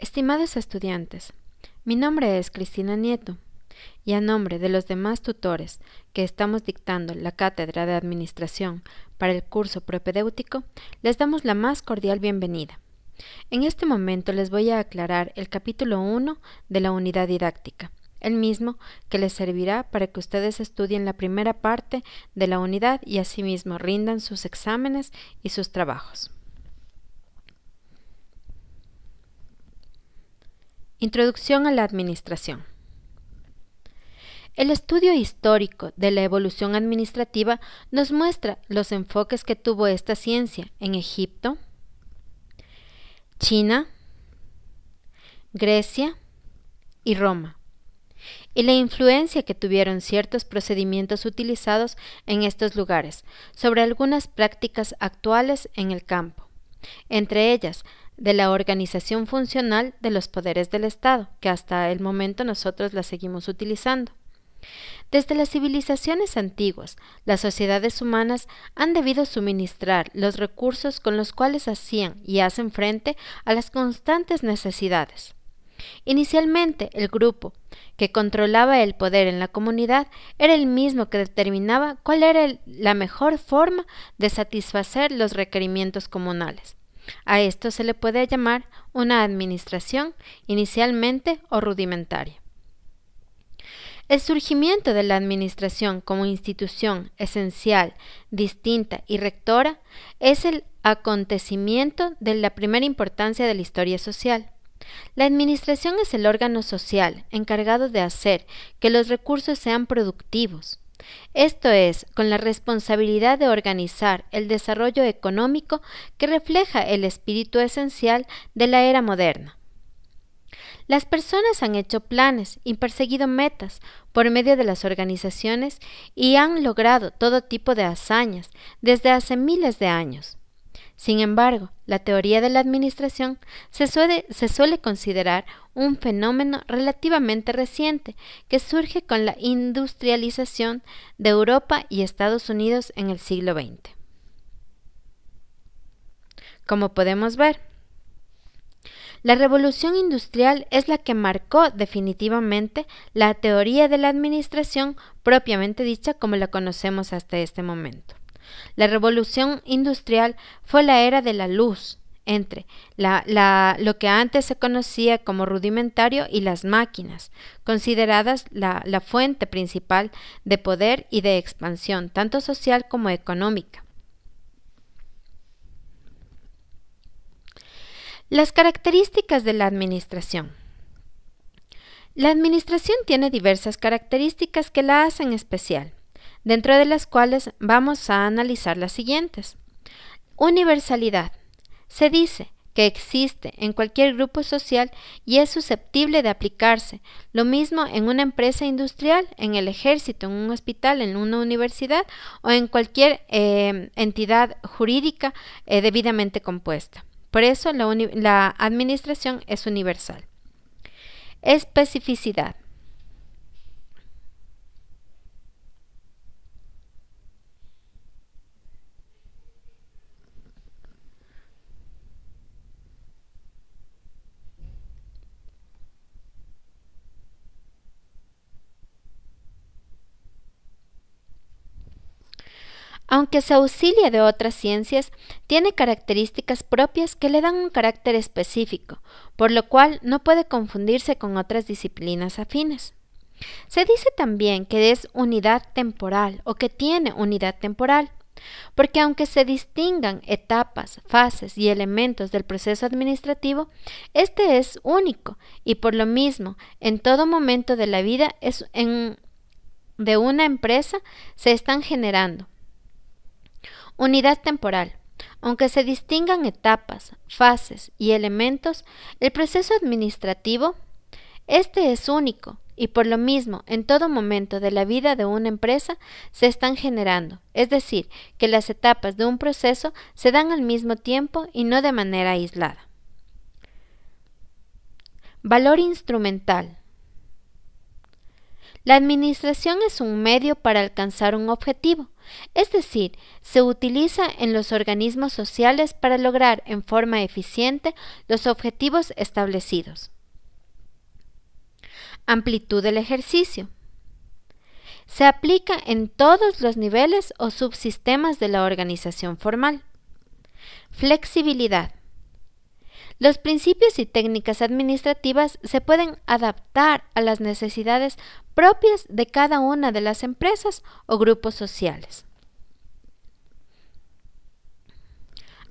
Estimados estudiantes, mi nombre es Cristina Nieto y a nombre de los demás tutores que estamos dictando la Cátedra de Administración para el curso propedéutico, les damos la más cordial bienvenida. En este momento les voy a aclarar el capítulo 1 de la unidad didáctica, el mismo que les servirá para que ustedes estudien la primera parte de la unidad y asimismo rindan sus exámenes y sus trabajos. Introducción a la administración. El estudio histórico de la evolución administrativa nos muestra los enfoques que tuvo esta ciencia en Egipto, China, Grecia y Roma, y la influencia que tuvieron ciertos procedimientos utilizados en estos lugares sobre algunas prácticas actuales en el campo, entre ellas de la organización funcional de los poderes del Estado, que hasta el momento nosotros la seguimos utilizando. Desde las civilizaciones antiguas, las sociedades humanas han debido suministrar los recursos con los cuales hacían y hacen frente a las constantes necesidades. Inicialmente, el grupo que controlaba el poder en la comunidad era el mismo que determinaba cuál era la mejor forma de satisfacer los requerimientos comunales. A esto se le puede llamar una administración inicialmente o rudimentaria. El surgimiento de la administración como institución esencial, distinta y rectora es el acontecimiento de la primera importancia de la historia social. La administración es el órgano social encargado de hacer que los recursos sean productivos. Esto es, con la responsabilidad de organizar el desarrollo económico que refleja el espíritu esencial de la era moderna. Las personas han hecho planes y perseguido metas por medio de las organizaciones y han logrado todo tipo de hazañas desde hace miles de años. Sin embargo, la teoría de la administración se suele considerar un fenómeno relativamente reciente que surge con la industrialización de Europa y Estados Unidos en el siglo XX. Como podemos ver, la revolución industrial es la que marcó definitivamente la teoría de la administración propiamente dicha como la conocemos hasta este momento. La revolución industrial fue la era de la luz entre lo que antes se conocía como rudimentario y las máquinas, consideradas la fuente principal de poder y de expansión, tanto social como económica. Las características de la administración. La administración tiene diversas características que la hacen especial, dentro de las cuales vamos a analizar las siguientes. Universalidad. Se dice que existe en cualquier grupo social y es susceptible de aplicarse, lo mismo en una empresa industrial, en el ejército, en un hospital, en una universidad o en cualquier entidad jurídica debidamente compuesta. Por eso la administración es universal. Especificidad. Aunque se auxilia de otras ciencias, tiene características propias que le dan un carácter específico, por lo cual no puede confundirse con otras disciplinas afines. Se dice también que es unidad temporal o que tiene unidad temporal, porque aunque se distingan etapas, fases y elementos del proceso administrativo, este es único y por lo mismo en todo momento de la vida de una empresa se están generando. Unidad temporal. Aunque se distingan etapas, fases y elementos, el proceso administrativo, este es único y por lo mismo en todo momento de la vida de una empresa se están generando, es decir, que las etapas de un proceso se dan al mismo tiempo y no de manera aislada. Valor instrumental. La administración es un medio para alcanzar un objetivo, es decir, se utiliza en los organismos sociales para lograr en forma eficiente los objetivos establecidos. Amplitud del ejercicio. Se aplica en todos los niveles o subsistemas de la organización formal. Flexibilidad. Los principios y técnicas administrativas se pueden adaptar a las necesidades propias de cada una de las empresas o grupos sociales.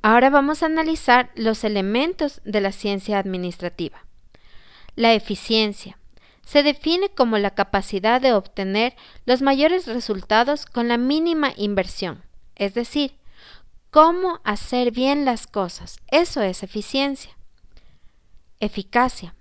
Ahora vamos a analizar los elementos de la ciencia administrativa. La eficiencia se define como la capacidad de obtener los mayores resultados con la mínima inversión, es decir, cómo hacer bien las cosas. Eso es eficiencia. Eficacia.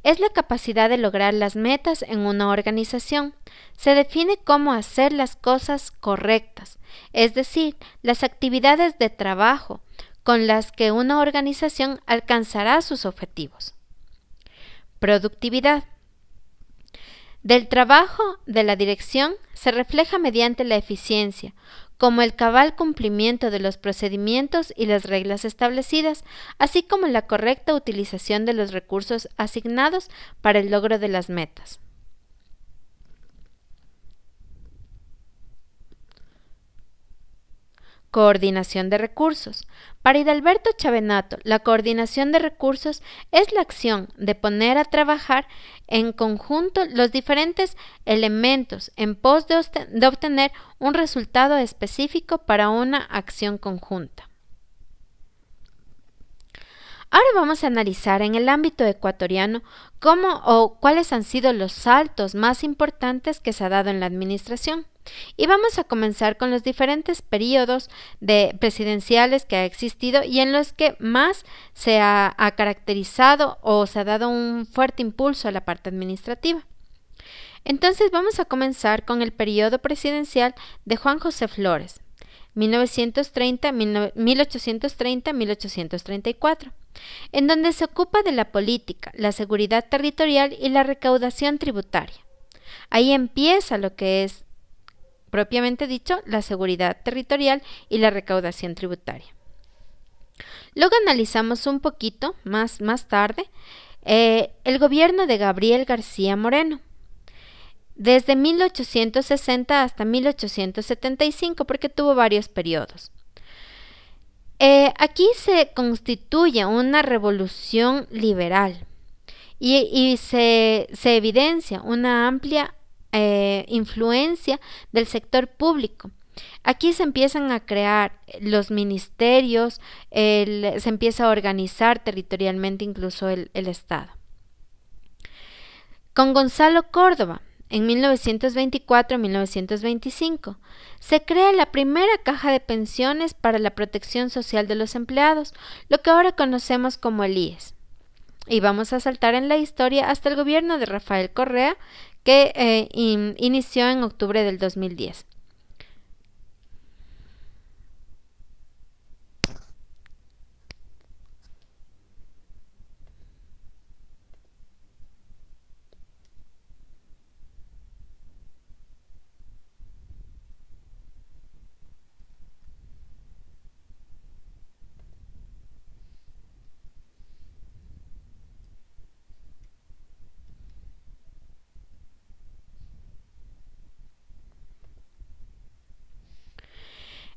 Es la capacidad de lograr las metas en una organización. Se define cómo hacer las cosas correctas, es decir, las actividades de trabajo con las que una organización alcanzará sus objetivos. Productividad. Del trabajo de la dirección se refleja mediante la eficiencia, como el cabal cumplimiento de los procedimientos y las reglas establecidas, así como la correcta utilización de los recursos asignados para el logro de las metas. Coordinación de recursos. Para Hidalberto Chavenato, la coordinación de recursos es la acción de poner a trabajar en conjunto los diferentes elementos en pos de obtener un resultado específico para una acción conjunta. Ahora vamos a analizar en el ámbito ecuatoriano cómo o cuáles han sido los saltos más importantes que se ha dado en la administración. Y vamos a comenzar con los diferentes periodos presidenciales que ha existido y en los que más se ha caracterizado o se ha dado un fuerte impulso a la parte administrativa. Entonces vamos a comenzar con el periodo presidencial de Juan José Flores, 1830-1834, en donde se ocupa de la política, la seguridad territorial y la recaudación tributaria. Ahí empieza lo que es propiamente dicho, la seguridad territorial y la recaudación tributaria. Luego analizamos un poquito más tarde el gobierno de Gabriel García Moreno, desde 1860 hasta 1875, porque tuvo varios periodos. Aquí se constituye una revolución liberal y se evidencia una amplia influencia del sector público. Aquí se empiezan a crear los ministerios, se empieza a organizar territorialmente incluso el Estado. Con Gonzalo Córdoba, en 1924-1925, se crea la primera caja de pensiones para la protección social de los empleados, lo que ahora conocemos como el IES. Y vamos a saltar en la historia hasta el gobierno de Rafael Correa, que inició en octubre del 2010.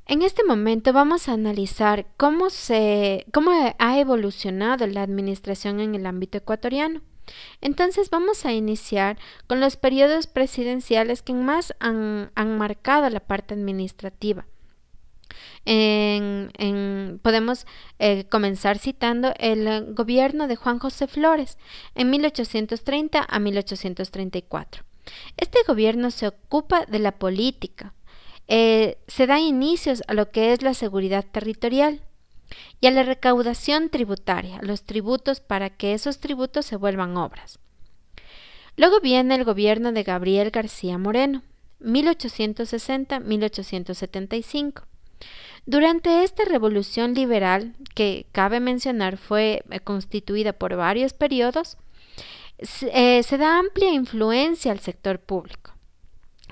En este momento vamos a analizar cómo ha evolucionado la administración en el ámbito ecuatoriano. Entonces vamos a iniciar con los periodos presidenciales que más han marcado la parte administrativa. Podemos comenzar citando el gobierno de Juan José Flores en 1830 a 1834. Este gobierno se ocupa de la política. Se da inicios a lo que es la seguridad territorial y a la recaudación tributaria, los tributos para que esos tributos se vuelvan obras. Luego viene el gobierno de Gabriel García Moreno, 1860-1875. Durante esta revolución liberal, que cabe mencionar fue constituida por varios periodos, Se da amplia influencia al sector público.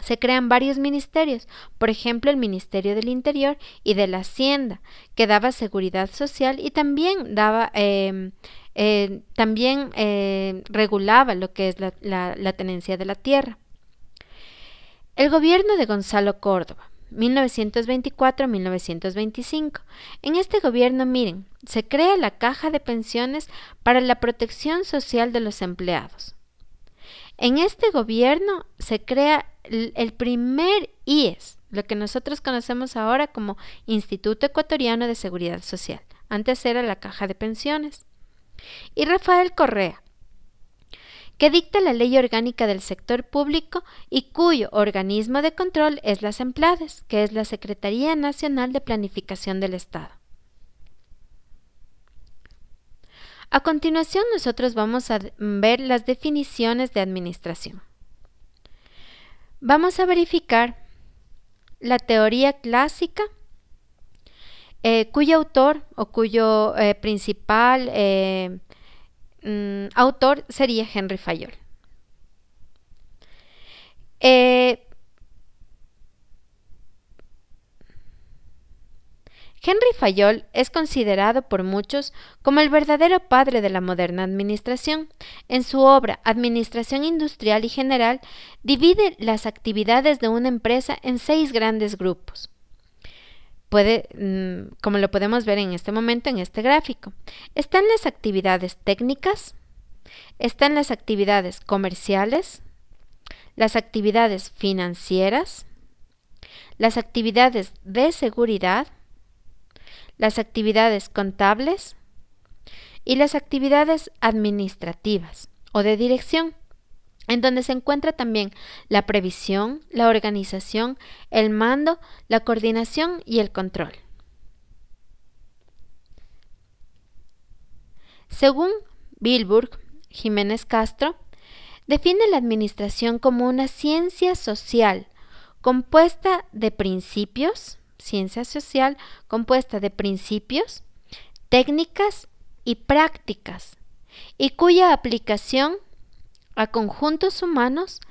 Se crean varios ministerios, por ejemplo el Ministerio del Interior y de la Hacienda, que daba seguridad social y también regulaba lo que es la tenencia de la tierra. El gobierno de Gonzalo Córdoba, 1924-1925. En este gobierno, miren, se crea la Caja de Pensiones para la protección social de los empleados. En este gobierno se crea el primer IES, lo que nosotros conocemos ahora como Instituto Ecuatoriano de Seguridad Social. Antes era la Caja de Pensiones. Y Rafael Correa, que dicta la Ley Orgánica del Sector Público y cuyo organismo de control es la SEMPLADES, que es la Secretaría Nacional de Planificación del Estado. A continuación, nosotros vamos a ver las definiciones de administración. Vamos a verificar la teoría clásica, cuyo autor o cuyo principal autor sería Henry Fayol. Henry Fayol es considerado por muchos como el verdadero padre de la moderna administración. En su obra Administración Industrial y General, divide las actividades de una empresa en 6 grandes grupos. Como lo podemos ver en este momento en este gráfico. Están las actividades técnicas, están las actividades comerciales, las actividades financieras, las actividades de seguridad, las actividades contables y las actividades administrativas o de dirección, en donde se encuentra también la previsión, la organización, el mando, la coordinación y el control. Según Bilburg Jiménez Castro, define la administración como una ciencia social compuesta de principios, técnicas y prácticas, y cuya aplicación a conjuntos humanos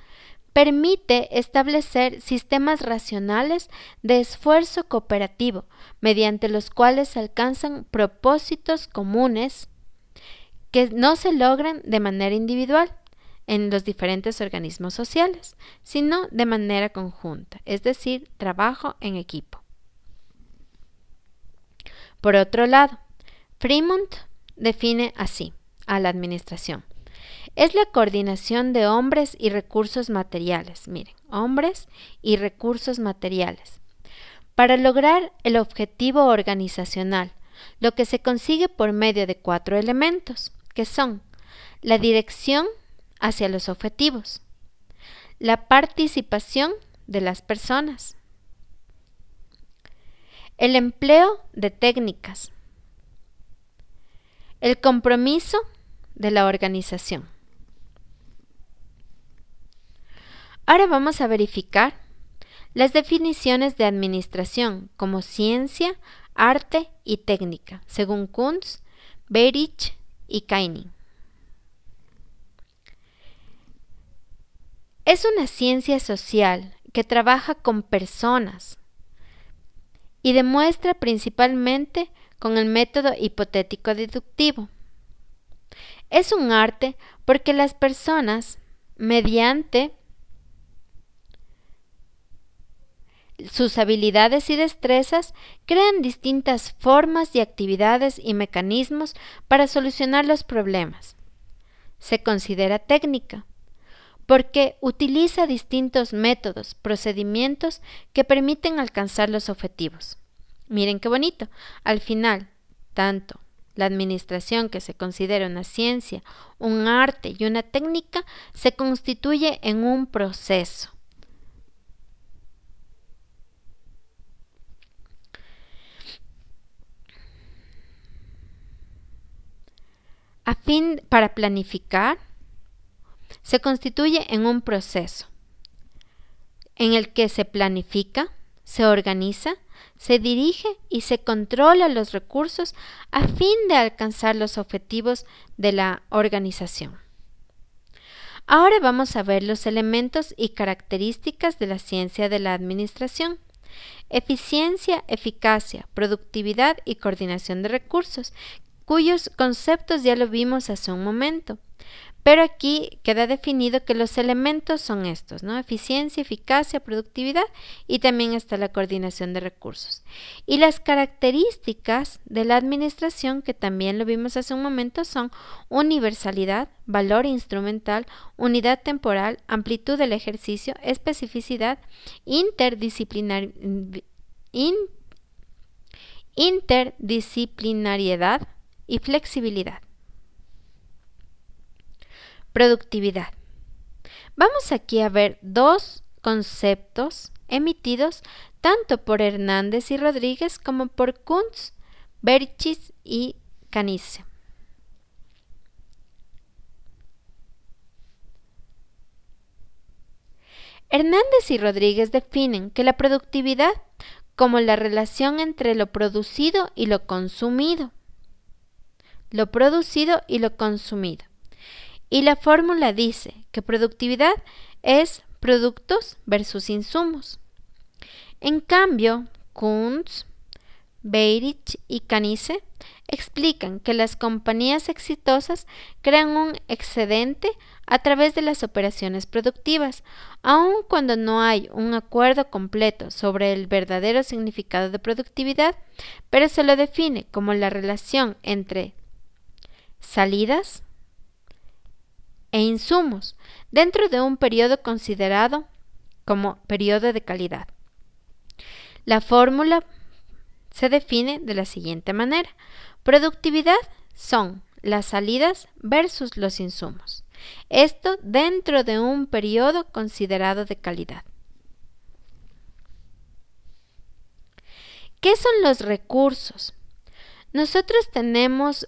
permite establecer sistemas racionales de esfuerzo cooperativo, mediante los cuales se alcanzan propósitos comunes que no se logran de manera individual en los diferentes organismos sociales, sino de manera conjunta, es decir, trabajo en equipo. Por otro lado, Fremont define así a la administración. Es la coordinación de hombres y recursos materiales, miren, hombres y recursos materiales, para lograr el objetivo organizacional, lo que se consigue por medio de 4 elementos, que son la dirección hacia los objetivos, la participación de las personas, el empleo de técnicas, el compromiso de la organización. Ahora vamos a verificar las definiciones de administración como ciencia, arte y técnica, según Kuntz, Beirich y Kaining. Es una ciencia social que trabaja con personas y demuestra principalmente con el método hipotético deductivo. Es un arte porque las personas, mediante sus habilidades y destrezas, crean distintas formas y actividades y mecanismos para solucionar los problemas. Se considera técnica porque utiliza distintos métodos, procedimientos que permiten alcanzar los objetivos. Miren qué bonito. Al final, tanto la administración, que se considera una ciencia, un arte y una técnica, se constituye en un proceso. Para planificar, se constituye en un proceso en el que se planifica, se organiza, se dirige y se controla los recursos a fin de alcanzar los objetivos de la organización. Ahora vamos a ver los elementos y características de la ciencia de la administración. Eficiencia, eficacia, productividad y coordinación de recursos, cuyos conceptos ya lo vimos hace un momento. Pero aquí queda definido que los elementos son estos, ¿no? Eficiencia, eficacia, productividad y también está la coordinación de recursos. Y las características de la administración, que también lo vimos hace un momento, son universalidad, valor instrumental, unidad temporal, amplitud del ejercicio, especificidad, interdisciplinariedad y flexibilidad. Productividad. Vamos aquí a ver dos conceptos emitidos tanto por Hernández y Rodríguez como por Kuntz, Berichis y Canice. Hernández y Rodríguez definen que la productividad como la relación entre lo producido y lo consumido. Lo producido y lo consumido. Y la fórmula dice que productividad es productos versus insumos. En cambio, Kuntz, Beirich y Canice explican que las compañías exitosas crean un excedente a través de las operaciones productivas, aun cuando no hay un acuerdo completo sobre el verdadero significado de productividad, pero se lo define como la relación entre salidas e insumos dentro de un periodo considerado como periodo de calidad. La fórmula se define de la siguiente manera. Productividad son las salidas versus los insumos. Esto dentro de un periodo considerado de calidad. ¿Qué son los recursos? Nosotros tenemos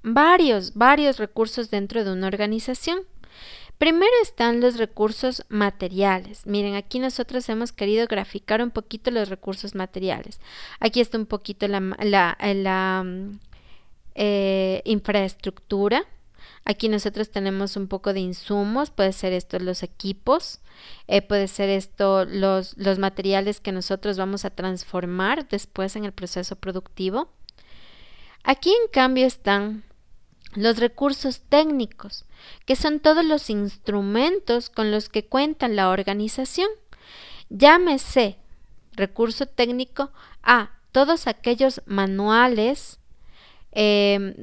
varios recursos dentro de una organización. Primero están los recursos materiales. Miren, aquí nosotros hemos querido graficar un poquito los recursos materiales. Aquí está un poquito la infraestructura. Aquí nosotros tenemos un poco de insumos, puede ser esto los equipos, puede ser esto los materiales que nosotros vamos a transformar después en el proceso productivo. Aquí en cambio están los recursos técnicos, que son todos los instrumentos con los que cuenta la organización. Llámese recurso técnico a todos aquellos manuales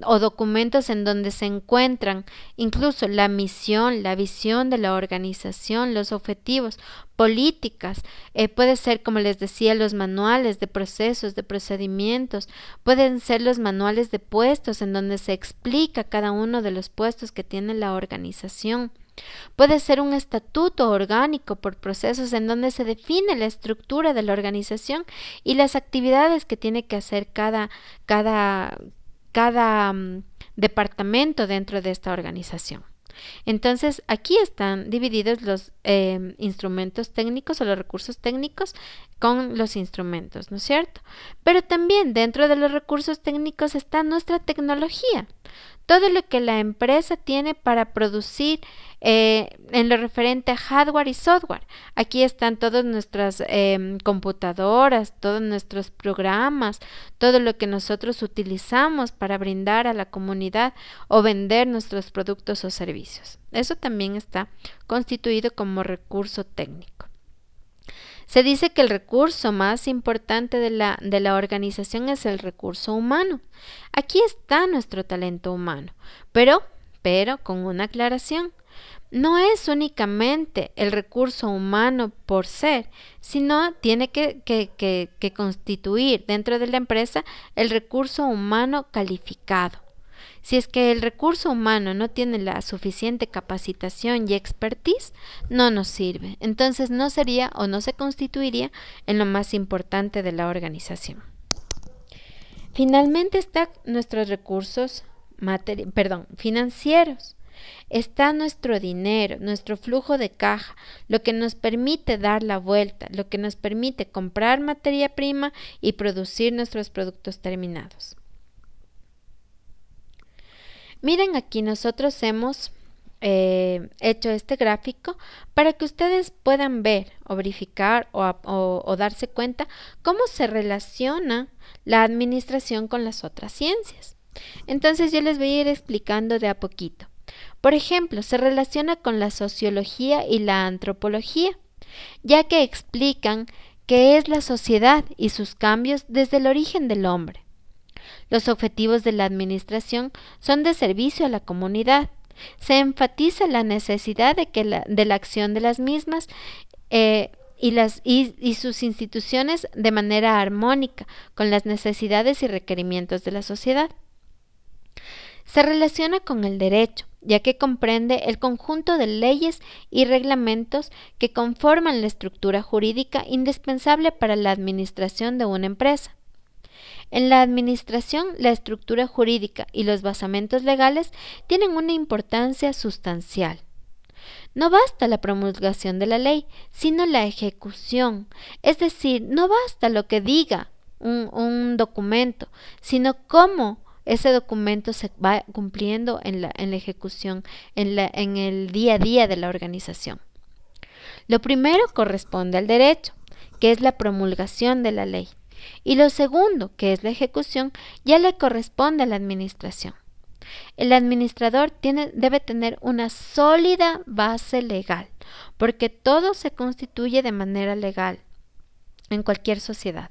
o documentos en donde se encuentran incluso la misión, la visión de la organización, los objetivos, políticas, puede ser, como les decía, los manuales de procesos, de procedimientos, pueden ser los manuales de puestos en donde se explica cada uno de los puestos que tiene la organización. Puede ser un estatuto orgánico por procesos en donde se define la estructura de la organización y las actividades que tiene que hacer cada departamento dentro de esta organización. Entonces, aquí están divididos los instrumentos técnicos o los recursos técnicos con los instrumentos, ¿no es cierto? Pero también dentro de los recursos técnicos está nuestra tecnología. Todo lo que la empresa tiene para producir en lo referente a hardware y software. Aquí están todas nuestras computadoras, todos nuestros programas, todo lo que nosotros utilizamos para brindar a la comunidad o vender nuestros productos o servicios. Eso también está constituido como recurso técnico. Se dice que el recurso más importante de la organización es el recurso humano. Aquí está nuestro talento humano, pero con una aclaración. No es únicamente el recurso humano por ser, sino tiene que constituir dentro de la empresa el recurso humano calificado. Si es que el recurso humano no tiene la suficiente capacitación y expertise, no nos sirve. Entonces no sería o no se constituiría en lo más importante de la organización. Finalmente están nuestros recursos financieros. Está nuestro dinero, nuestro flujo de caja, lo que nos permite dar la vuelta, lo que nos permite comprar materia prima y producir nuestros productos terminados. Miren, aquí nosotros hemos hecho este gráfico para que ustedes puedan ver o verificar o darse cuenta cómo se relaciona la administración con las otras ciencias. Entonces yo les voy a ir explicando de a poquito. Por ejemplo, se relaciona con la sociología y la antropología, ya que explican qué es la sociedad y sus cambios desde el origen del hombre. Los objetivos de la administración son de servicio a la comunidad. Se enfatiza la necesidad de la acción de las mismas y sus instituciones de manera armónica con las necesidades y requerimientos de la sociedad. Se relaciona con el derecho, ya que comprende el conjunto de leyes y reglamentos que conforman la estructura jurídica indispensable para la administración de una empresa. En la administración, la estructura jurídica y los basamentos legales tienen una importancia sustancial. No basta la promulgación de la ley, sino la ejecución. Es decir, no basta lo que diga un documento, sino cómo ese documento se va cumpliendo en la ejecución, en el día a día de la organización. Lo primero corresponde al derecho, que es la promulgación de la ley. Y lo segundo, que es la ejecución, ya le corresponde a la administración. El administrador debe tener una sólida base legal, porque todo se constituye de manera legal en cualquier sociedad.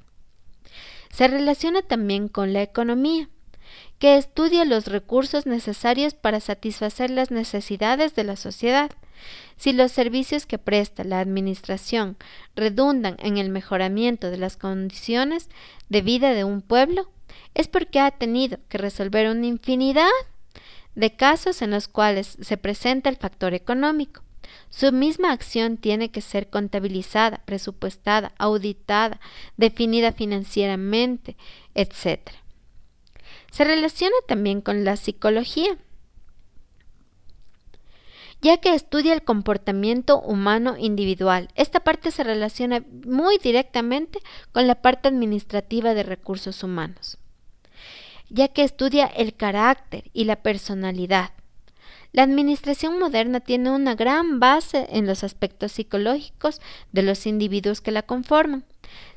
Se relaciona también con la economía, que estudia los recursos necesarios para satisfacer las necesidades de la sociedad. Si los servicios que presta la administración redundan en el mejoramiento de las condiciones de vida de un pueblo, es porque ha tenido que resolver una infinidad de casos en los cuales se presenta el factor económico. Su misma acción tiene que ser contabilizada, presupuestada, auditada, definida financieramente, etc. Se relaciona también con la psicología, ya que estudia el comportamiento humano individual. Esta parte se relaciona muy directamente con la parte administrativa de recursos humanos, ya que estudia el carácter y la personalidad. La administración moderna tiene una gran base en los aspectos psicológicos de los individuos que la conforman.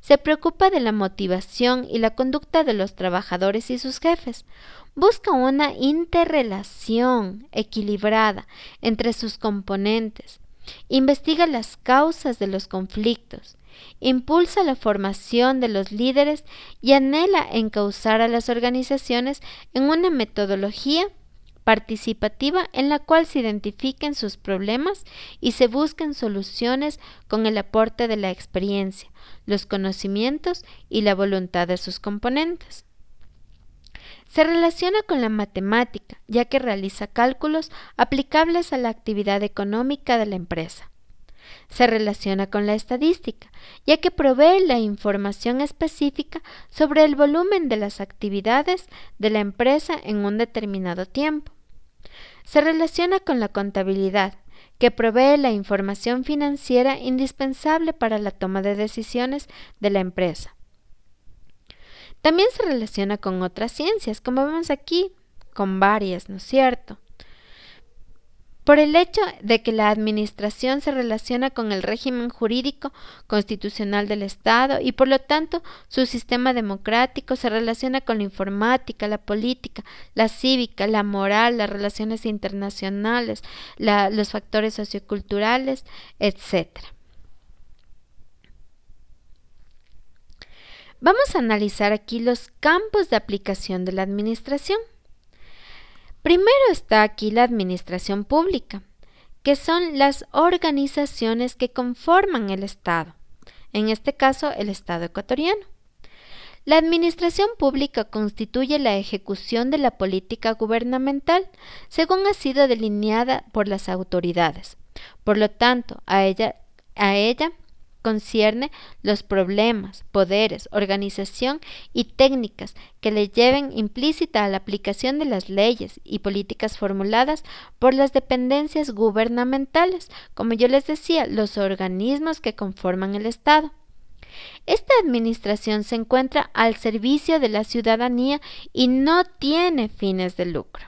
Se preocupa de la motivación y la conducta de los trabajadores y sus jefes. Busca una interrelación equilibrada entre sus componentes. Investiga las causas de los conflictos. Impulsa la formación de los líderes y anhela encauzar a las organizaciones en una metodología participativa en la cual se identifiquen sus problemas y se busquen soluciones con el aporte de la experiencia, los conocimientos y la voluntad de sus componentes. Se relaciona con la matemática, ya que realiza cálculos aplicables a la actividad económica de la empresa. Se relaciona con la estadística, ya que provee la información específica sobre el volumen de las actividades de la empresa en un determinado tiempo. Se relaciona con la contabilidad, que provee la información financiera indispensable para la toma de decisiones de la empresa. También se relaciona con otras ciencias, como vemos aquí, con varias, ¿no es cierto? Por el hecho de que la administración se relaciona con el régimen jurídico constitucional del Estado y por lo tanto su sistema democrático se relaciona con la informática, la política, la cívica, la moral, las relaciones internacionales, los factores socioculturales, etc. Vamos a analizar aquí los campos de aplicación de la administración. Primero está aquí la administración pública, que son las organizaciones que conforman el Estado, en este caso el Estado ecuatoriano. La administración pública constituye la ejecución de la política gubernamental según ha sido delineada por las autoridades. Por lo tanto, a ella concierne los problemas, poderes, organización y técnicas que le lleven implícita a la aplicación de las leyes y políticas formuladas por las dependencias gubernamentales, como yo les decía, los organismos que conforman el Estado. Esta administración se encuentra al servicio de la ciudadanía y no tiene fines de lucro.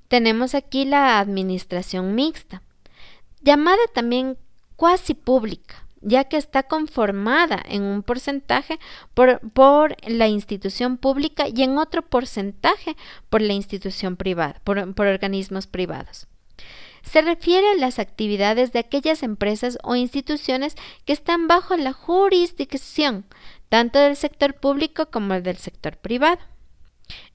Tenemos aquí la administración mixta, llamada también cuasi pública, ya que está conformada en un porcentaje por la institución pública y en otro porcentaje por la institución privada, por organismos privados. Se refiere a las actividades de aquellas empresas o instituciones que están bajo la jurisdicción tanto del sector público como del sector privado.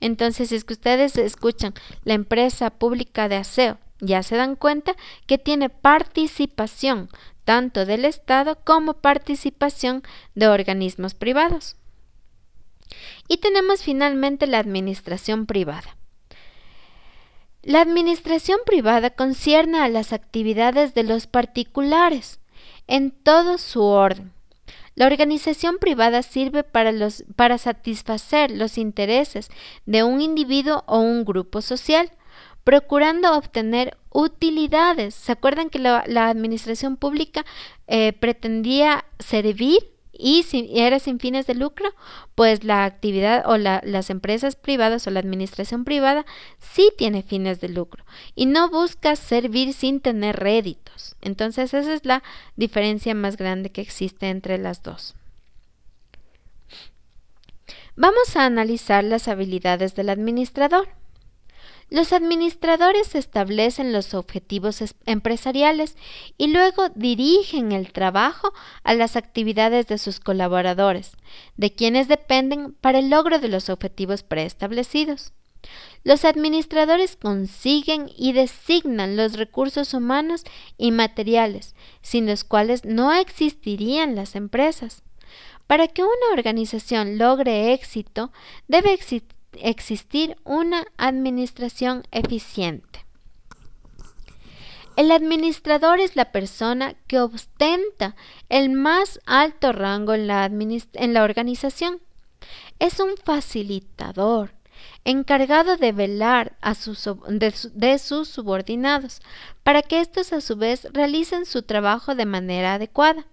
Entonces, si es que ustedes escuchan la empresa pública de aseo, ya se dan cuenta que tiene participación tanto del Estado como participación de organismos privados. Y tenemos finalmente la administración privada. La administración privada concierne a las actividades de los particulares en todo su orden. La organización privada sirve para satisfacer los intereses de un individuo o un grupo social, procurando obtener utilidades. ¿Se acuerdan que la administración pública pretendía servir y era sin fines de lucro? Pues la actividad o las empresas privadas o la administración privada sí tiene fines de lucro y no busca servir sin tener réditos. Entonces esa es la diferencia más grande que existe entre las dos. Vamos a analizar las habilidades del administrador. Los administradores establecen los objetivos empresariales y luego dirigen el trabajo a las actividades de sus colaboradores, de quienes dependen para el logro de los objetivos preestablecidos. Los administradores consiguen y designan los recursos humanos y materiales, sin los cuales no existirían las empresas. Para que una organización logre éxito, debe existir una administración eficiente. El administrador es la persona que ostenta el más alto rango en la organización. Es un facilitador, encargado de velar de sus subordinados, para que éstos a su vez realicen su trabajo de manera adecuada.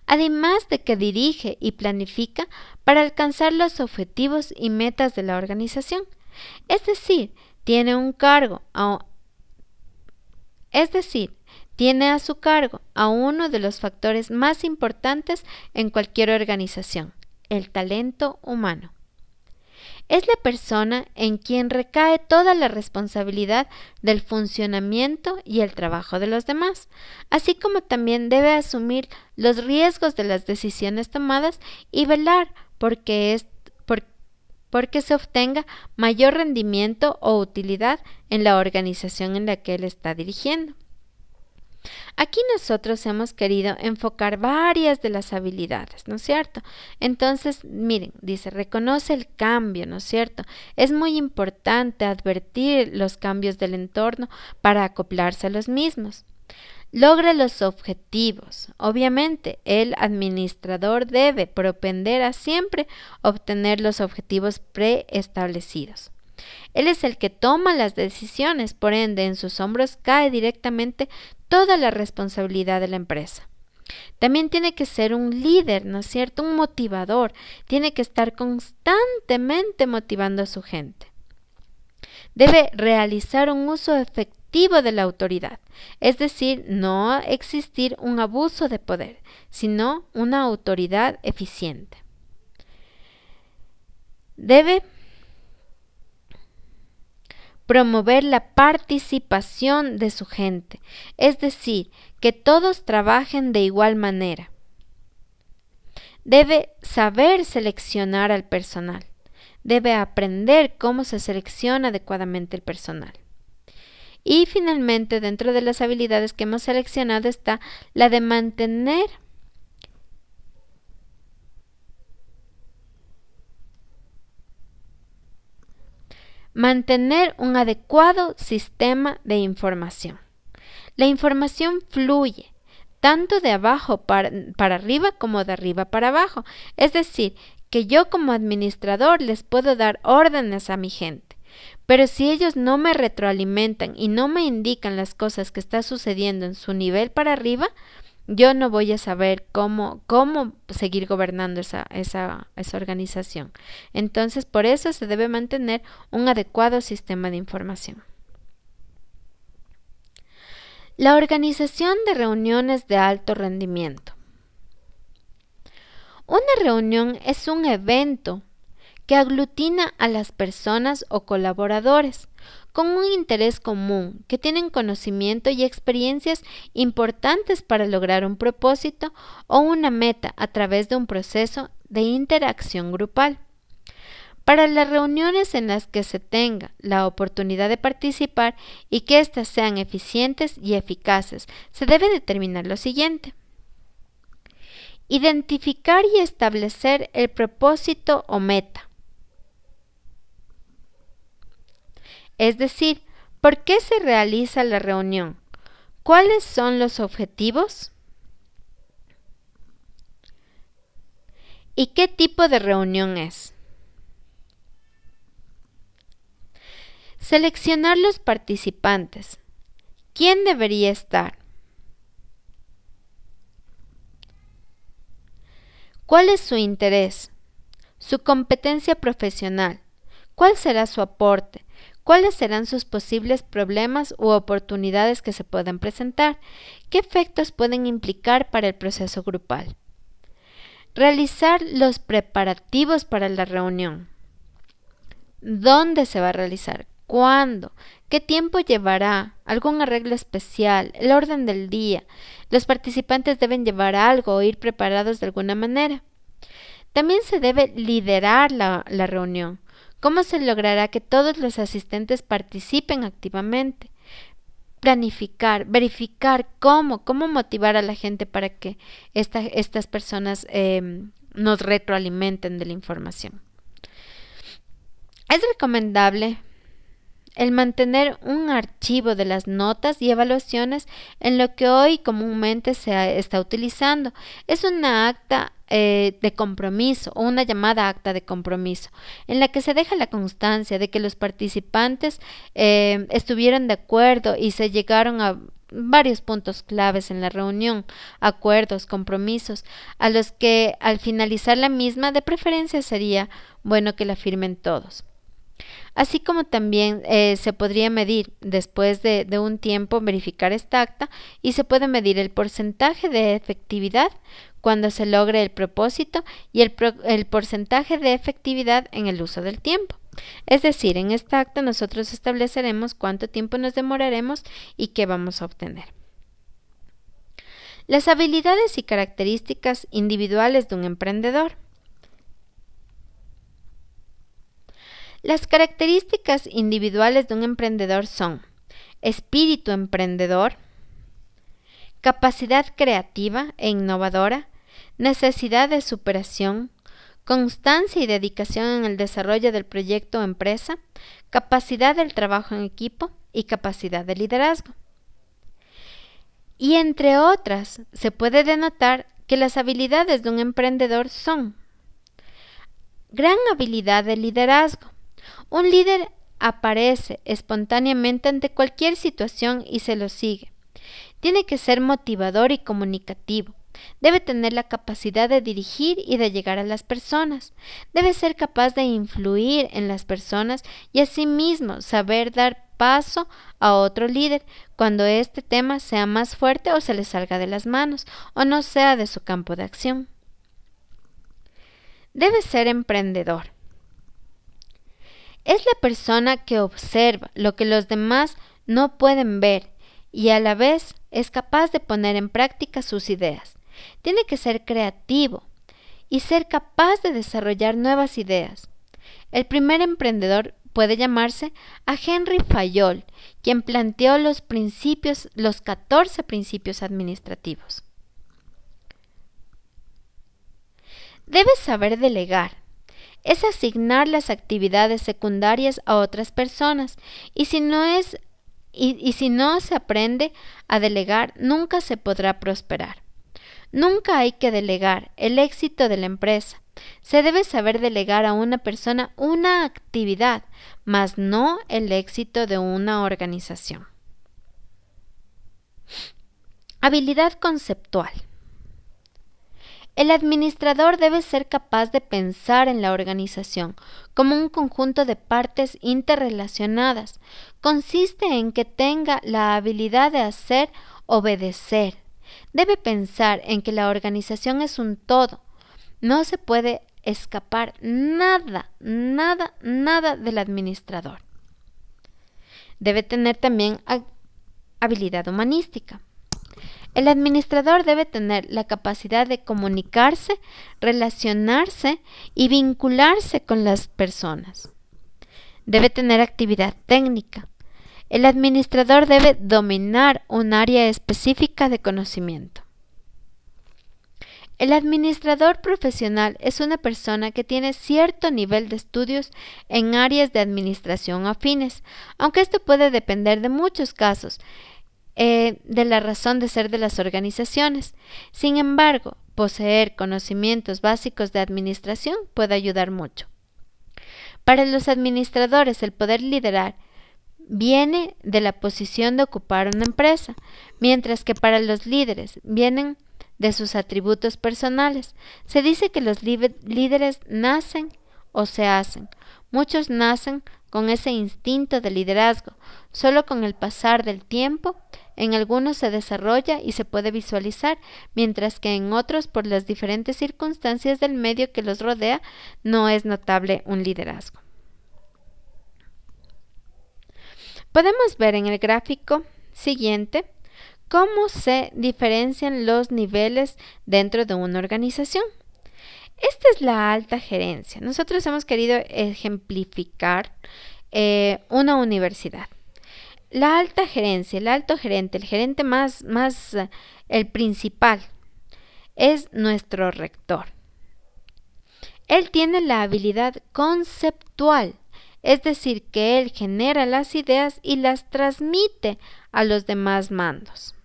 Además de que dirige y planifica para alcanzar los objetivos y metas de la organización, es decir, tiene a su cargo a uno de los factores más importantes en cualquier organización, el talento humano. Es la persona en quien recae toda la responsabilidad del funcionamiento y el trabajo de los demás, así como también debe asumir los riesgos de las decisiones tomadas y velar porque se obtenga mayor rendimiento o utilidad en la organización en la que él está dirigiendo. Aquí nosotros hemos querido enfocar varias de las habilidades, ¿no es cierto? Entonces, miren, dice, reconoce el cambio, ¿no es cierto? Es muy importante advertir los cambios del entorno para acoplarse a los mismos. Logra los objetivos. Obviamente, el administrador debe propender a siempre obtener los objetivos preestablecidos. Él es el que toma las decisiones, por ende, en sus hombros cae directamente toda la responsabilidad de la empresa. También tiene que ser un líder, ¿no es cierto? Un motivador. Tiene que estar constantemente motivando a su gente. Debe realizar un uso efectivo de la autoridad, es decir, no existir un abuso de poder, sino una autoridad eficiente. Debe promover la participación de su gente, es decir, que todos trabajen de igual manera. Debe saber seleccionar al personal. Debe aprender cómo se selecciona adecuadamente el personal. Y finalmente, dentro de las habilidades que hemos seleccionado está la de mantener un adecuado sistema de información. La información fluye tanto de abajo para arriba como de arriba para abajo. Es decir, que yo como administrador les puedo dar órdenes a mi gente, pero si ellos no me retroalimentan y no me indican las cosas que está sucediendo en su nivel para arriba, yo no voy a saber cómo seguir gobernando esa organización. Entonces, por eso se debe mantener un adecuado sistema de información. La organización de reuniones de alto rendimiento. Una reunión es un evento que aglutina a las personas o colaboradores con un interés común, que tienen conocimiento y experiencias importantes para lograr un propósito o una meta a través de un proceso de interacción grupal. Para las reuniones en las que se tenga la oportunidad de participar y que éstas sean eficientes y eficaces, se debe determinar lo siguiente: identificar y establecer el propósito o meta. Es decir, ¿por qué se realiza la reunión? ¿Cuáles son los objetivos? ¿Y qué tipo de reunión es? Seleccionar los participantes. ¿Quién debería estar? ¿Cuál es su interés? ¿Su competencia profesional? ¿Cuál será su aporte? ¿Cuáles serán sus posibles problemas u oportunidades que se puedan presentar? ¿Qué efectos pueden implicar para el proceso grupal? Realizar los preparativos para la reunión. ¿Dónde se va a realizar? ¿Cuándo? ¿Qué tiempo llevará? ¿Algún arreglo especial? ¿El orden del día? ¿Los participantes deben llevar algo o ir preparados de alguna manera? También se debe liderar la reunión. ¿Cómo se logrará que todos los asistentes participen activamente? Planificar, verificar cómo motivar a la gente para que estas personas nos retroalimenten de la información. Es recomendable el mantener un archivo de las notas y evaluaciones en lo que hoy comúnmente se está utilizando. Es una acta de compromiso o una llamada acta de compromiso en la que se deja la constancia de que los participantes estuvieron de acuerdo y se llegaron a varios puntos claves en la reunión, acuerdos, compromisos, a los que al finalizar la misma de preferencia sería bueno que la firmen todos. Así como también se podría medir después de un tiempo, verificar esta acta, y se puede medir el porcentaje de efectividad cuando se logre el propósito y el porcentaje de efectividad en el uso del tiempo. Es decir, en esta acta nosotros estableceremos cuánto tiempo nos demoraremos y qué vamos a obtener. Las habilidades y características individuales de un emprendedor. Las características individuales de un emprendedor son espíritu emprendedor, capacidad creativa e innovadora, necesidad de superación, constancia y dedicación en el desarrollo del proyecto o empresa, capacidad del trabajo en equipo y capacidad de liderazgo. Y entre otras, se puede denotar que las habilidades de un emprendedor son: gran habilidad de liderazgo. Un líder aparece espontáneamente ante cualquier situación y se lo sigue. Tiene que ser motivador y comunicativo. Debe tener la capacidad de dirigir y de llegar a las personas. Debe ser capaz de influir en las personas y asimismo saber dar paso a otro líder cuando este tema sea más fuerte o se le salga de las manos o no sea de su campo de acción. Debe ser emprendedor. Es la persona que observa lo que los demás no pueden ver y a la vez es capaz de poner en práctica sus ideas. Tiene que ser creativo y ser capaz de desarrollar nuevas ideas. El primer emprendedor puede llamarse a Henry Fayol, quien planteó los 14 principios administrativos. Debe saber delegar. Es asignar las actividades secundarias a otras personas y si no se aprende a delegar, nunca se podrá prosperar. Nunca hay que delegar el éxito de la empresa. Se debe saber delegar a una persona una actividad, mas no el éxito de una organización. Habilidad conceptual. El administrador debe ser capaz de pensar en la organización como un conjunto de partes interrelacionadas. Consiste en que tenga la habilidad de hacer obedecer. Debe pensar en que la organización es un todo. No se puede escapar nada del administrador. Debe tener también habilidad humanística. El administrador debe tener la capacidad de comunicarse, relacionarse y vincularse con las personas. Debe tener actividad técnica. El administrador debe dominar un área específica de conocimiento. El administrador profesional es una persona que tiene cierto nivel de estudios en áreas de administración afines, aunque esto puede depender de muchos casos, de la razón de ser de las organizaciones. Sin embargo, poseer conocimientos básicos de administración puede ayudar mucho. Para los administradores, el poder liderar viene de la posición de ocupar una empresa, mientras que para los líderes vienen de sus atributos personales. Se dice que los líderes nacen o se hacen. Muchos nacen con ese instinto de liderazgo. Solo con el pasar del tiempo, en algunos se desarrolla y se puede visualizar, mientras que en otros, por las diferentes circunstancias del medio que los rodea, no es notable un liderazgo. Podemos ver en el gráfico siguiente cómo se diferencian los niveles dentro de una organización. Esta es la alta gerencia. Nosotros hemos querido ejemplificar una universidad. La alta gerencia, el alto gerente, el gerente el principal, es nuestro rector. Él tiene la habilidad conceptual, es decir, que él genera las ideas y las transmite a los demás mandos.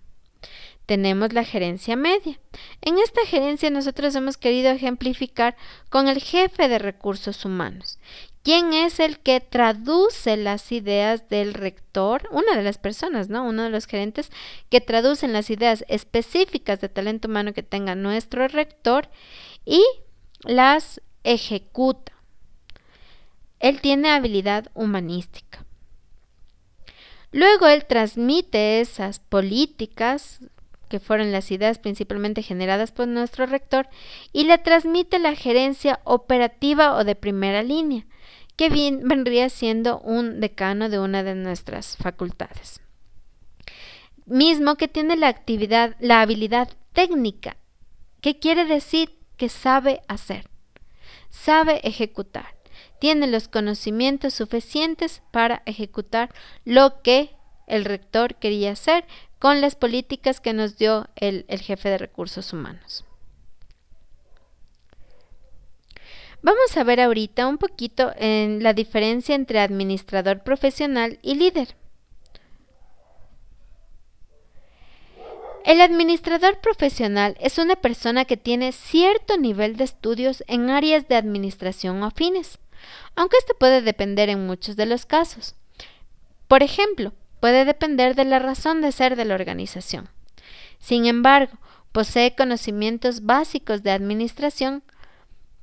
Tenemos la gerencia media. En esta gerencia nosotros hemos querido ejemplificar con el jefe de recursos humanos, quien es el que traduce las ideas del rector, una de las personas, uno de los gerentes que traducen las ideas específicas de talento humano que tenga nuestro rector y las ejecuta. Él tiene habilidad humanística. Luego él transmite esas políticas, que fueron las ideas principalmente generadas por nuestro rector, y le transmite la gerencia operativa o de primera línea, que vendría siendo un decano de una de nuestras facultades. Mismo que tiene la habilidad técnica, que quiere decir que sabe hacer, sabe ejecutar. Tiene los conocimientos suficientes para ejecutar lo que el rector quería hacer con las políticas que nos dio el jefe de recursos humanos. Vamos a ver ahorita un poquito en la diferencia entre administrador profesional y líder. El administrador profesional es una persona que tiene cierto nivel de estudios en áreas de administración afines, aunque esto puede depender en muchos de los casos. Por ejemplo, puede depender de la razón de ser de la organización. Sin embargo, posee conocimientos básicos de administración.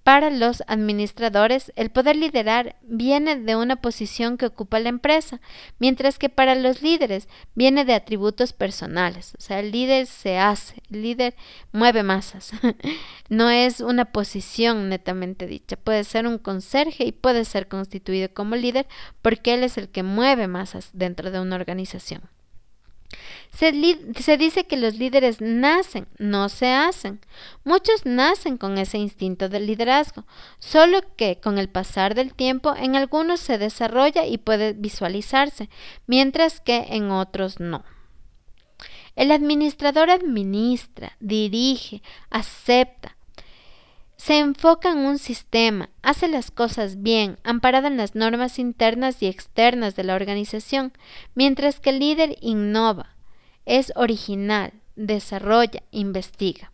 Para los administradores, el poder liderar viene de una posición que ocupa la empresa, mientras que para los líderes viene de atributos personales. O sea, el líder se hace, el líder mueve masas. No es una posición netamente dicha. Puede ser un conserje y puede ser constituido como líder porque él es el que mueve masas dentro de una organización. Se dice que los líderes nacen, no se hacen. Muchos nacen con ese instinto del liderazgo, solo que con el pasar del tiempo en algunos se desarrolla y puede visualizarse, mientras que en otros no. El administrador administra, dirige, acepta. Se enfoca en un sistema, hace las cosas bien, amparado en las normas internas y externas de la organización, mientras que el líder innova, es original, desarrolla, investiga.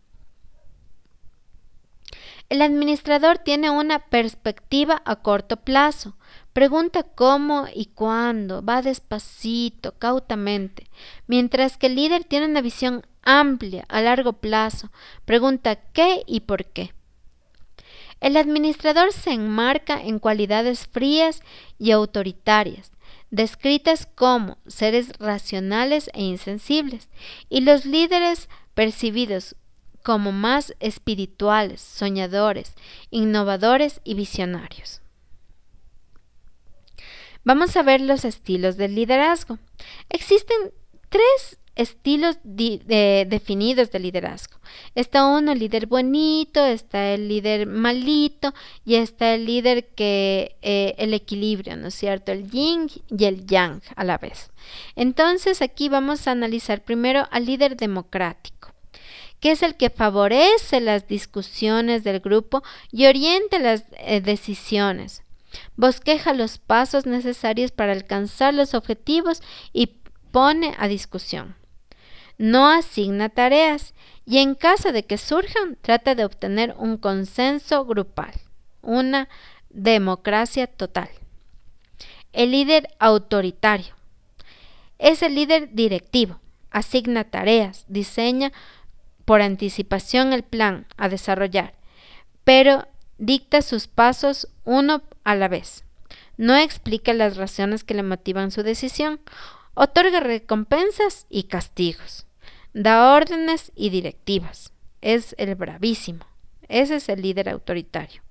El administrador tiene una perspectiva a corto plazo, pregunta cómo y cuándo, va despacito, cautamente, mientras que el líder tiene una visión amplia, a largo plazo, pregunta qué y por qué. El administrador se enmarca en cualidades frías y autoritarias, descritas como seres racionales e insensibles, y los líderes percibidos como más espirituales, soñadores, innovadores y visionarios. Vamos a ver los estilos del liderazgo. Existen 3 estilos definidos de liderazgo. Está uno, el líder bonito, está el líder malito y está el líder el equilibrio, ¿no es cierto? El yin y el yang a la vez. Entonces aquí vamos a analizar primero al líder democrático, que es el que favorece las discusiones del grupo y orienta las decisiones. Bosqueja los pasos necesarios para alcanzar los objetivos y pone a discusión. No asigna tareas y en caso de que surjan, trata de obtener un consenso grupal, una democracia total. El líder autoritario es el líder directivo, asigna tareas, diseña por anticipación el plan a desarrollar, pero dicta sus pasos uno a la vez. No explica las razones que le motivan su decisión, otorga recompensas y castigos. Da órdenes y directivas. Es el bravísimo. Ese es el líder autoritario.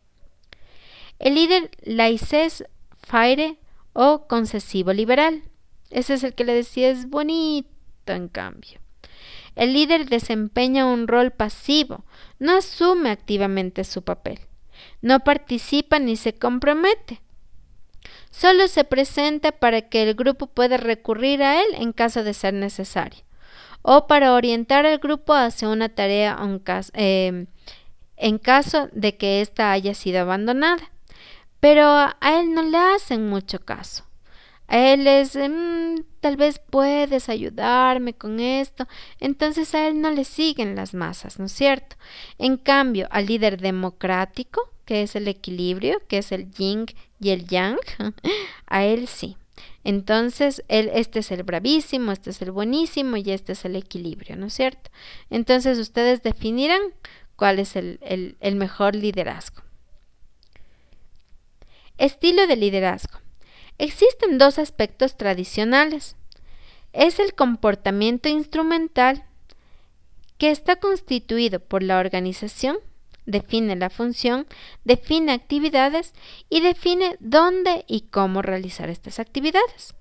El líder laissez-faire o concesivo liberal. Ese es el que le decía es bonito en cambio. El líder desempeña un rol pasivo. No asume activamente su papel. No participa ni se compromete. Solo se presenta para que el grupo pueda recurrir a él en caso de ser necesario, o para orientar al grupo hacia una tarea en caso de que ésta haya sido abandonada. Pero a él no le hacen mucho caso. A él es, tal vez puedes ayudarme con esto. Entonces a él no le siguen las masas, ¿no es cierto? En cambio, al líder democrático, que es el equilibrio, que es el yin y el yang, a él sí. Entonces, este es el bravísimo, este es el buenísimo y este es el equilibrio, ¿no es cierto? Entonces, ustedes definirán cuál es el mejor liderazgo. Estilo de liderazgo. Existen 2 aspectos tradicionales. Es el comportamiento instrumental, que está constituido por la organización, define la función, define actividades y define dónde y cómo realizar estas actividades.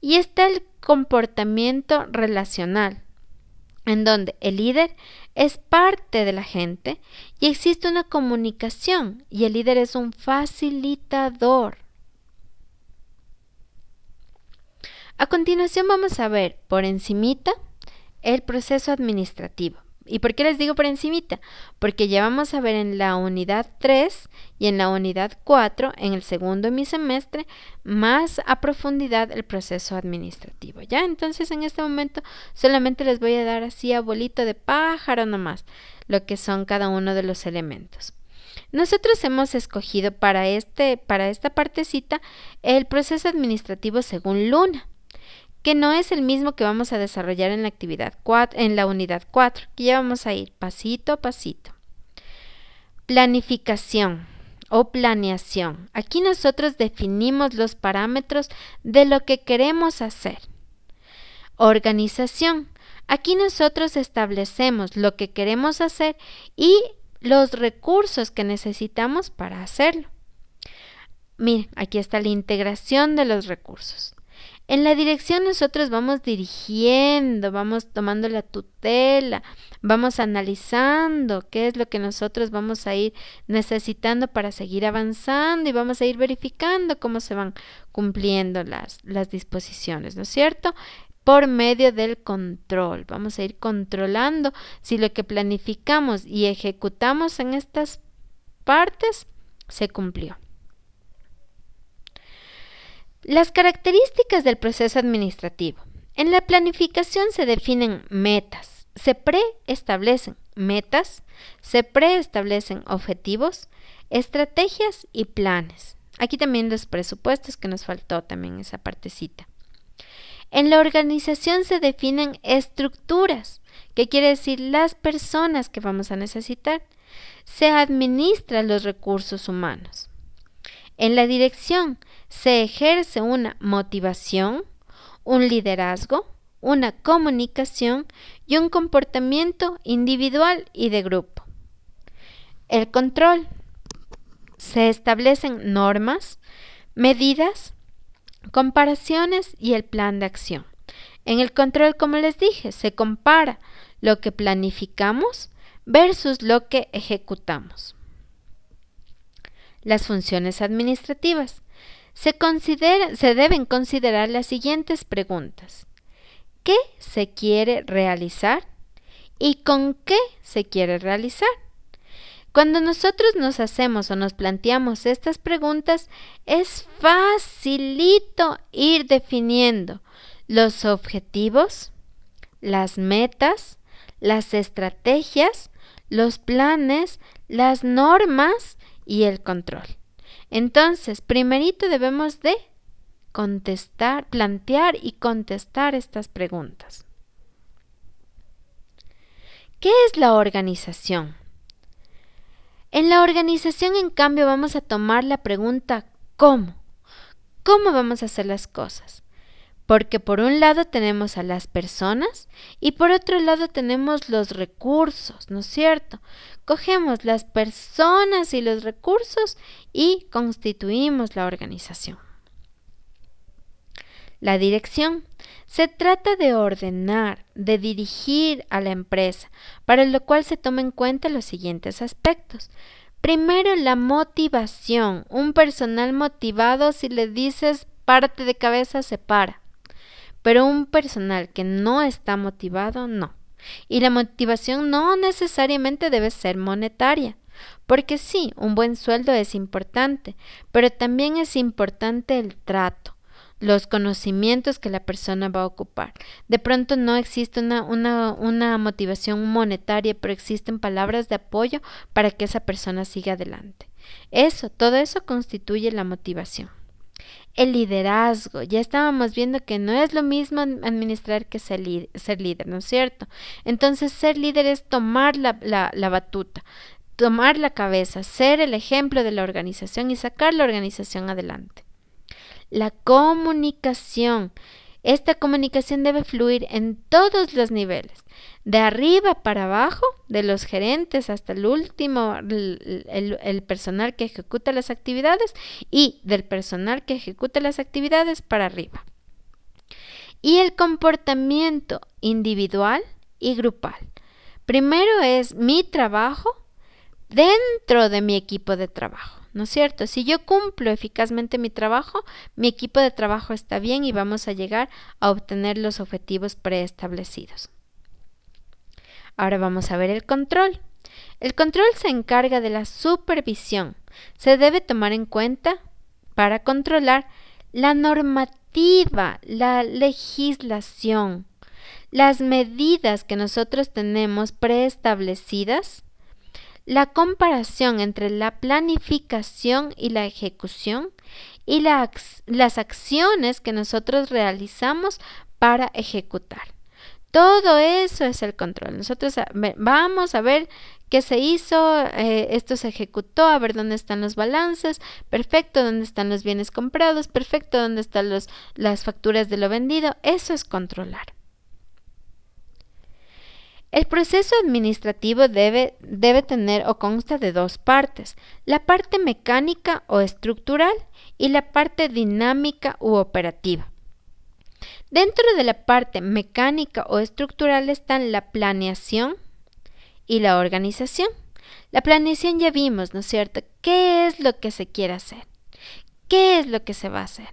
Y está el comportamiento relacional, en donde el líder es parte de la gente y existe una comunicación y el líder es un facilitador. A continuación vamos a ver por encimita el proceso administrativo. ¿Y por qué les digo por encimita? Porque ya vamos a ver en la unidad 3 y en la unidad 4, en el segundo semestre, más a profundidad el proceso administrativo. ¿Ya? Entonces en este momento solamente les voy a dar así a bolito de pájaro nomás lo que son cada uno de los elementos. Nosotros hemos escogido para esta partecita el proceso administrativo según Luna, que no es el mismo que vamos a desarrollar en la actividad 4, en la unidad 4, que ya vamos a ir pasito a pasito. Planificación o planeación. Aquí nosotros definimos los parámetros de lo que queremos hacer. Organización. Aquí nosotros establecemos lo que queremos hacer y los recursos que necesitamos para hacerlo. Miren, aquí está la integración de los recursos. En la dirección nosotros vamos dirigiendo, vamos tomando la tutela, vamos analizando qué es lo que nosotros vamos a ir necesitando para seguir avanzando y vamos a ir verificando cómo se van cumpliendo las disposiciones, ¿no es cierto? Por medio del control, vamos a ir controlando si lo que planificamos y ejecutamos en estas partes se cumplió. Las características del proceso administrativo. En la planificación se definen metas, se preestablecen metas, se preestablecen objetivos, estrategias y planes. Aquí también los presupuestos, que nos faltó también esa partecita. En la organización se definen estructuras, que quiere decir las personas que vamos a necesitar. Se administran los recursos humanos. En la dirección se ejerce una motivación, un liderazgo, una comunicación y un comportamiento individual y de grupo. El control. Se establecen normas, medidas, comparaciones y el plan de acción. En el control, como les dije, se compara lo que planificamos versus lo que ejecutamos. Las funciones administrativas. Se deben considerar las siguientes preguntas. ¿Qué se quiere realizar y con qué se quiere realizar? Cuando nosotros nos hacemos o nos planteamos estas preguntas, es facilito ir definiendo los objetivos, las metas, las estrategias, los planes, las normas y el control. Entonces, primerito debemos de plantear y contestar estas preguntas. ¿Qué es la organización? En la organización, en cambio, vamos a tomar la pregunta ¿cómo? ¿Cómo vamos a hacer las cosas? Porque por un lado tenemos a las personas y por otro lado tenemos los recursos, ¿no es cierto? Cogemos las personas y los recursos y constituimos la organización. La dirección. Se trata de ordenar, de dirigir a la empresa, para lo cual se toma en cuenta los siguientes aspectos. Primero, la motivación. Un personal motivado, si le dices párate de cabeza, se para. Pero un personal que no está motivado, no. Y la motivación no necesariamente debe ser monetaria. Porque sí, un buen sueldo es importante, pero también es importante el trato, los conocimientos que la persona va a ocupar. De pronto no existe una motivación monetaria, pero existen palabras de apoyo para que esa persona siga adelante. Todo eso constituye la motivación. El liderazgo. Ya estábamos viendo que no es lo mismo administrar que ser líder, ¿no es cierto? Entonces, ser líder es tomar la batuta, tomar la cabeza, ser el ejemplo de la organización y sacar la organización adelante. La comunicación. Esta comunicación debe fluir en todos los niveles, de arriba para abajo, de los gerentes hasta el último, el personal que ejecuta las actividades y del personal que ejecuta las actividades para arriba. Y el comportamiento individual y grupal. Primero es mi trabajo dentro de mi equipo de trabajo. ¿No es cierto? Si yo cumplo eficazmente mi trabajo, mi equipo de trabajo está bien y vamos a llegar a obtener los objetivos preestablecidos. Ahora vamos a ver el control. El control se encarga de la supervisión. Se debe tomar en cuenta para controlar la normativa, la legislación, las medidas que nosotros tenemos preestablecidas, la comparación entre la planificación y la ejecución y las acciones que nosotros realizamos para ejecutar. Todo eso es el control. Nosotros vamos a ver qué se hizo, esto se ejecutó, a ver dónde están los balances, perfecto, dónde están los bienes comprados, perfecto, dónde están las facturas de lo vendido. Eso es controlar. El proceso administrativo debe tener o consta de dos partes, la parte mecánica o estructural y la parte dinámica u operativa. Dentro de la parte mecánica o estructural están la planeación y la organización. La planeación ya vimos, ¿no es cierto? ¿Qué es lo que se quiere hacer? ¿Qué es lo que se va a hacer?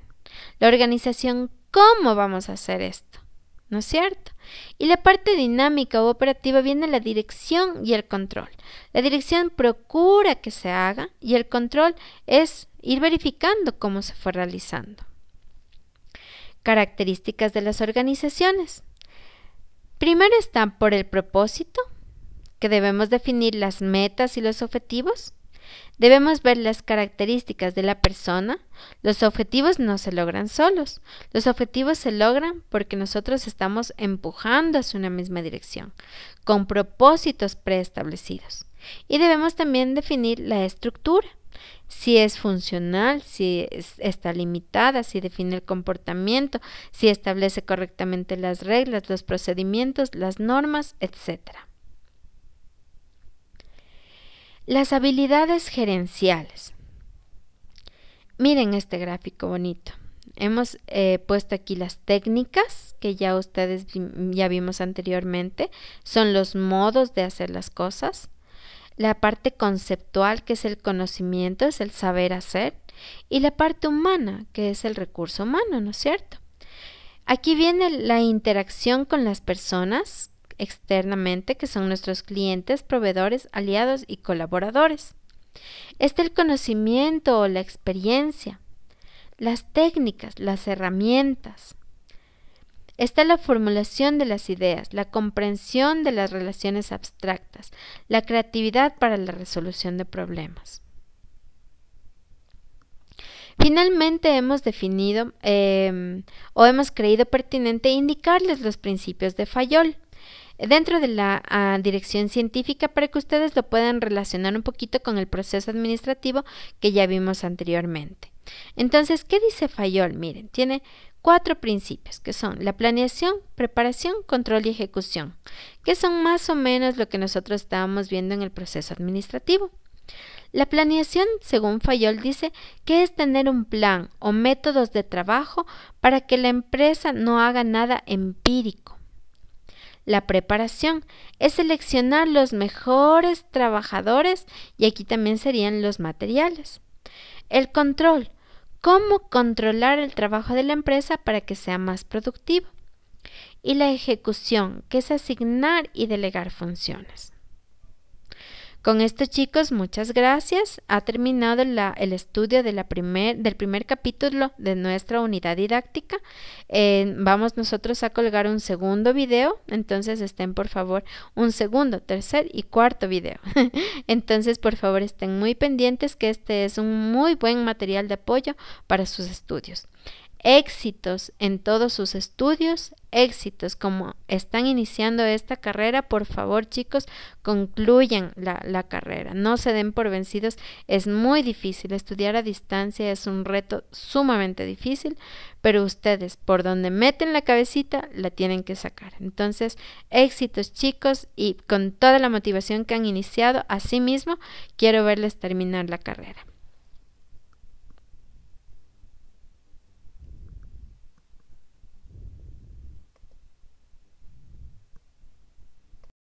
La organización, ¿cómo vamos a hacer esto? ¿No es cierto? Y la parte dinámica o operativa viene la dirección y el control. La dirección procura que se haga y el control es ir verificando cómo se fue realizando. Características de las organizaciones. Primero están por el propósito, que debemos definir las metas y los objetivos. Debemos ver las características de la persona. Los objetivos no se logran solos. Los objetivos se logran porque nosotros estamos empujando hacia una misma dirección, con propósitos preestablecidos. Y debemos también definir la estructura. Si es funcional, si está limitada, si define el comportamiento, si establece correctamente las reglas, los procedimientos, las normas, etc. Las habilidades gerenciales. Miren este gráfico bonito. Hemos puesto aquí las técnicas que ya ustedes ya vimos anteriormente. Son los modos de hacer las cosas. La parte conceptual, que es el conocimiento, es el saber hacer. Y la parte humana, que es el recurso humano, ¿no es cierto? Aquí viene la interacción con las personas externamente, que son nuestros clientes, proveedores, aliados y colaboradores. Está el conocimiento o la experiencia, las técnicas, las herramientas. Está la formulación de las ideas, la comprensión de las relaciones abstractas, la creatividad para la resolución de problemas. Finalmente hemos definido o hemos creído pertinente indicarles los principios de Fayol dentro de la dirección científica para que ustedes lo puedan relacionar un poquito con el proceso administrativo que ya vimos anteriormente. Entonces, ¿qué dice Fayol? Miren, tiene 4 principios que son la planeación, preparación, control y ejecución, que son más o menos lo que nosotros estábamos viendo en el proceso administrativo. La planeación, según Fayol, dice que es tener un plan o métodos de trabajo para que la empresa no haga nada empírico. La preparación es seleccionar los mejores trabajadores y aquí también serían los materiales. El control, cómo controlar el trabajo de la empresa para que sea más productivo. Y la ejecución, que es asignar y delegar funciones. Con esto, chicos, muchas gracias. Ha terminado el estudio del primer capítulo de nuestra unidad didáctica. Vamos nosotros a colgar un segundo video, entonces estén por favor un segundo, tercer y cuarto video. Entonces, por favor, estén muy pendientes que este es un muy buen material de apoyo para sus estudios. Éxitos en todos sus estudios, éxitos como están iniciando esta carrera, por favor chicos, concluyan la carrera, no se den por vencidos, es muy difícil, estudiar a distancia es un reto sumamente difícil, pero ustedes por donde meten la cabecita la tienen que sacar. Entonces, éxitos chicos y con toda la motivación que han iniciado, asimismo quiero verles terminar la carrera.